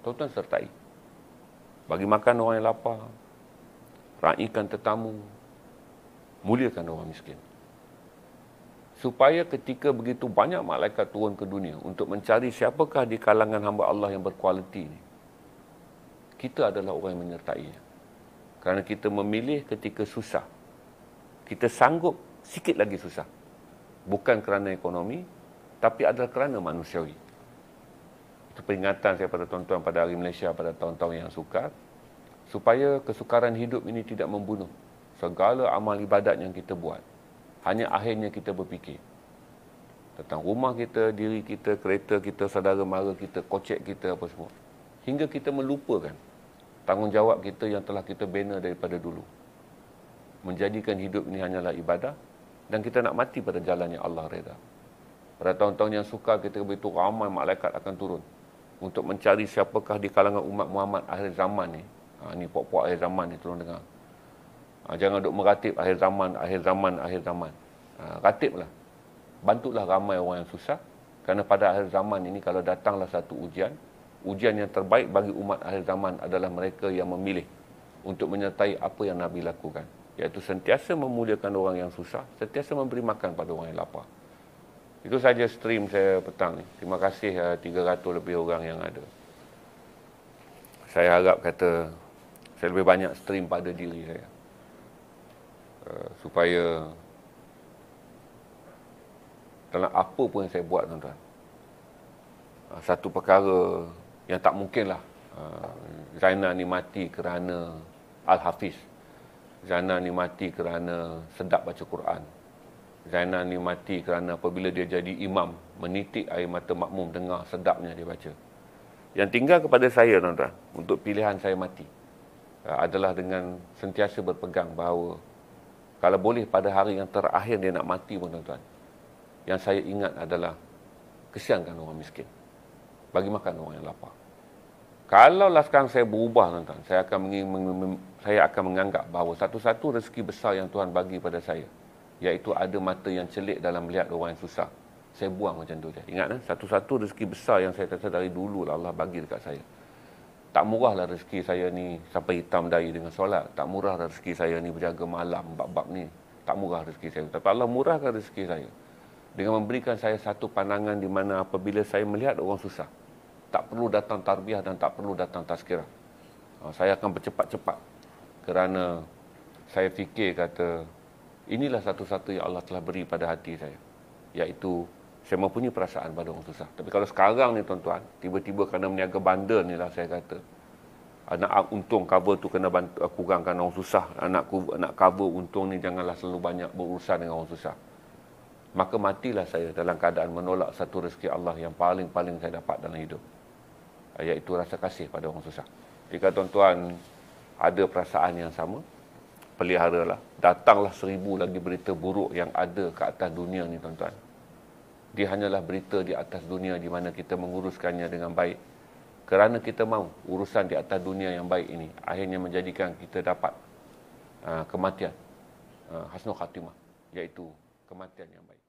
Tuan-tuan sertai. Bagi makan orang yang lapar, raikan tetamu, muliakan orang miskin. Supaya ketika begitu banyak malaikat turun ke dunia untuk mencari siapakah di kalangan hamba Allah yang berkualiti ini, kita adalah orang yang menyertainya. Kerana kita memilih ketika susah. Kita sanggup sikit lagi susah. Bukan kerana ekonomi, tapi adalah kerana manusiawi. Itu peringatan saya pada tuan-tuan pada Hari Malaysia pada tahun-tahun yang sukar, supaya kesukaran hidup ini tidak membunuh segala amal ibadat yang kita buat. Hanya akhirnya kita berfikir tentang rumah kita, diri kita, kereta kita, saudara mara kita, kocek kita, apa semua. Hingga kita melupakan tanggungjawab kita yang telah kita bina daripada dulu. Menjadikan hidup ini hanyalah ibadah dan kita nak mati pada jalan yang Allah reda. Pada tahun-tahun yang sukar, kita begitu ramai malaikat akan turun untuk mencari siapakah di kalangan umat Muhammad akhir zaman ni. Ni pok-pok akhir zaman ni, tolong dengar. Jangan duk meratip akhir zaman, akhir zaman, akhir zaman. Ratiplah. Bantulah ramai orang yang susah. Kerana pada akhir zaman ini kalau datanglah satu ujian, ujian yang terbaik bagi umat akhir zaman adalah mereka yang memilih untuk menyertai apa yang Nabi lakukan. Iaitu sentiasa memuliakan orang yang susah, sentiasa memberi makan pada orang yang lapar. Itu saja stream saya petang ni. Terima kasih 300 lebih orang yang ada. Saya harap kata saya lebih banyak stream pada diri saya. Supaya dalam apa pun yang saya buat, tuan-tuan, satu perkara yang tak mungkinlah Zainal ni mati kerana Al-Hafiz. Zainal ni mati kerana sedap baca Quran. Zainal ni mati kerana apabila dia jadi imam, menitik air mata makmum dengar sedapnya dia baca. Yang tinggal kepada saya, tuan-tuan, untuk pilihan saya mati adalah dengan sentiasa berpegang bahawa kalau boleh pada hari yang terakhir dia nak mati pun, tuan-tuan, yang saya ingat adalah kesiankan orang miskin. Bagi makan orang yang lapar. Kalaulah sekarang saya berubah, tuan-tuan, saya akan menganggap bahawa satu-satu rezeki besar yang Tuhan bagi pada saya, iaitu ada mata yang celik dalam melihat orang yang susah, saya buang macam tu je. Ingat, satu-satu rezeki besar yang saya kata dari dulu lah Allah bagi dekat saya. Tak murahlah rezeki saya ni sampai hitam dahi dengan solat. Tak murah rezeki saya ni berjaga malam, bab-bab ni. Tak murah rezeki saya. Tapi Allah murahkan rezeki saya dengan memberikan saya satu pandangan di mana apabila saya melihat orang susah, tak perlu datang tarbiyah dan tak perlu datang tazkirah. Saya akan bercepat-cepat kerana saya fikir kata inilah satu-satu yang Allah telah beri pada hati saya, iaitu saya mempunyai perasaan pada orang susah. Tapi kalau sekarang ni, tuan-tuan, tiba-tiba kerana meniaga bandar ni lah saya kata, nak untung cover tu kena bantu, kurangkan orang susah, nak cover untung ni janganlah selalu banyak berurusan dengan orang susah. Maka matilah saya dalam keadaan menolak satu rezeki Allah yang paling-paling saya dapat dalam hidup, iaitu rasa kasih pada orang susah. Jika tuan-tuan ada perasaan yang sama, peliharalah. Datanglah 1000 lagi berita buruk yang ada ke atas dunia ni, tuan-tuan. Dia hanyalah berita di atas dunia di mana kita menguruskannya dengan baik. Kerana kita mahu urusan di atas dunia yang baik ini akhirnya menjadikan kita dapat kematian, hasnul khatimah, iaitu kematian yang baik.